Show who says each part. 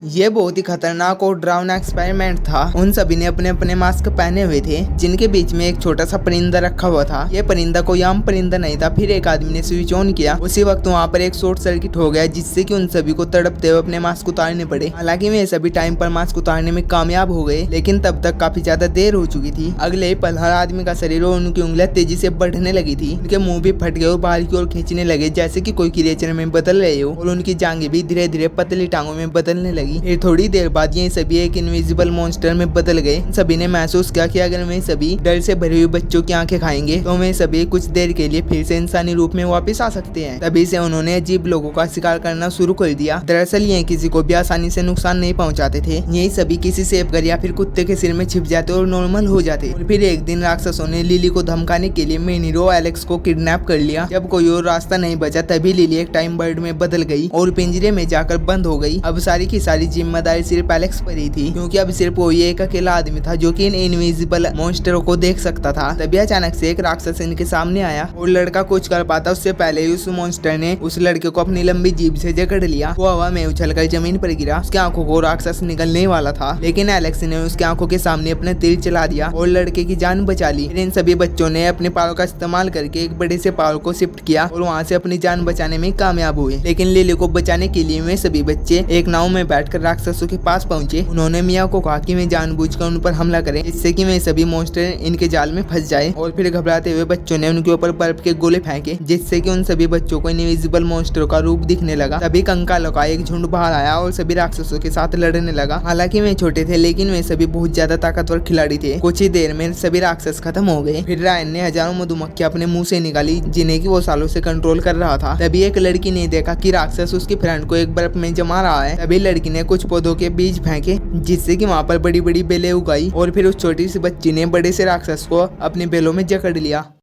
Speaker 1: ये बहुत ही खतरनाक और डरावना एक्सपेरिमेंट था। उन सभी ने अपने अपने मास्क पहने हुए थे, जिनके बीच में एक छोटा सा परिंदा रखा हुआ था। ये परिंदा कोई आम परिंदा नहीं था। फिर एक आदमी ने स्विच ऑन किया। उसी वक्त वहाँ पर एक शॉर्ट सर्किट हो गया, जिससे कि उन सभी को तड़पते हुए अपने मास्क उतारने पड़े। हालांकि वे सभी टाइम पर मास्क उतारने में कामयाब हो गए, लेकिन तब तक काफी ज्यादा देर हो चुकी थी। अगले ही पल हर आदमी का शरीर और उनकी उंगलियां तेजी से बढ़ने लगी थी। उनके मुंह भी फट गए और बाहर की ओर खींचने लगे, जैसे कि कोई क्रिएचर में बदल रहे हो, और उनकी जांघें भी धीरे धीरे पतली टांगों में बदलने लगी। फिर थोड़ी देर बाद ये सभी एक इनविजिबल मॉन्स्टर में बदल गए। सभी ने महसूस किया कि अगर वे सभी डर से भरे हुए बच्चों की आंखें खाएंगे तो वे सभी कुछ देर के लिए फिर से इंसानी रूप में वापस आ सकते हैं। तभी से उन्होंने अजीब लोगों का शिकार करना शुरू कर दिया। दरअसल ये किसी को भी आसानी से नुकसान नहीं पहुंचाते थे। यही सभी किसी सेबगर या फिर कुत्ते के सिर में छिप जाते और नॉर्मल हो जाते। और फिर एक दिन राक्षसों ने लिली को धमकाने के लिए मेन हीरो एलेक्स को किडनैप कर लिया। जब कोई और रास्ता नहीं बचा, तभी लिली एक टाइम बर्ड में बदल गई और पिंजरे में जाकर बंद हो गई। अब सारी की सारी जिम्मेदारी सिर्फ एलेक्स पर ही थी, क्योंकि अब सिर्फ वो ये एक अकेला आदमी था जो कि इन इनविजिबल मॉन्स्टरों को देख सकता था। तभी अचानक से एक राक्षस इनके सामने आया और लड़का कुछ कर पाता उससे पहले ही उस मॉन्स्टर ने उस लड़के को अपनी लंबी जीभ से जकड़ लिया। वो हवा में उछलकर जमीन पर गिरा। उसकी आंखों को राक्षस निगलने वाला था, लेकिन एलेक्स ने उसकी आंखों के सामने अपना तीर चला दिया और लड़के की जान बचा ली। फिर इन सभी बच्चों ने अपने पाव का इस्तेमाल करके एक बड़े से पाव को शिफ्ट किया और वहाँ से अपनी जान बचाने में कामयाब हुए। लेकिन लिली को बचाने के लिए वे सभी बच्चे एक नाव में बैठकर राक्षसों के पास पहुंचे। उन्होंने मिया को कहा कि वे जानबूझकर उन पर हमला करें, जिससे कि वे सभी मॉन्स्टर इनके जाल में फंस जाए। और फिर घबराते हुए बच्चों ने उनके ऊपर बर्फ के गोले फेंके, जिससे कि उन सभी बच्चों को इनविजिबल मॉन्स्टर का रूप दिखने लगा। तभी कंकालों का एक झुंड बाहर आया और सभी राक्षसों के साथ लड़ने लगा। हालांकि वे छोटे थे, लेकिन वे सभी बहुत ज्यादा ताकतवर खिलाड़ी थे। कुछ ही देर में सभी राक्षस खत्म हो गए। फिर रायन ने हजारों मधुमक्खियां अपने मुंह से निकाली, जिन्हें की वो सालों से कंट्रोल कर रहा था। तभी एक लड़की ने देखा कि राक्षस उसकी फ्रेंड को एक बर्फ में जमा रहा है। तभी लड़की ने कुछ पौधों के बीज फेंके, जिससे कि वहाँ पर बड़ी बड़ी बेलें उगाई, और फिर उस छोटी सी बच्ची ने बड़े से राक्षस को अपने बेलों में जकड़ लिया।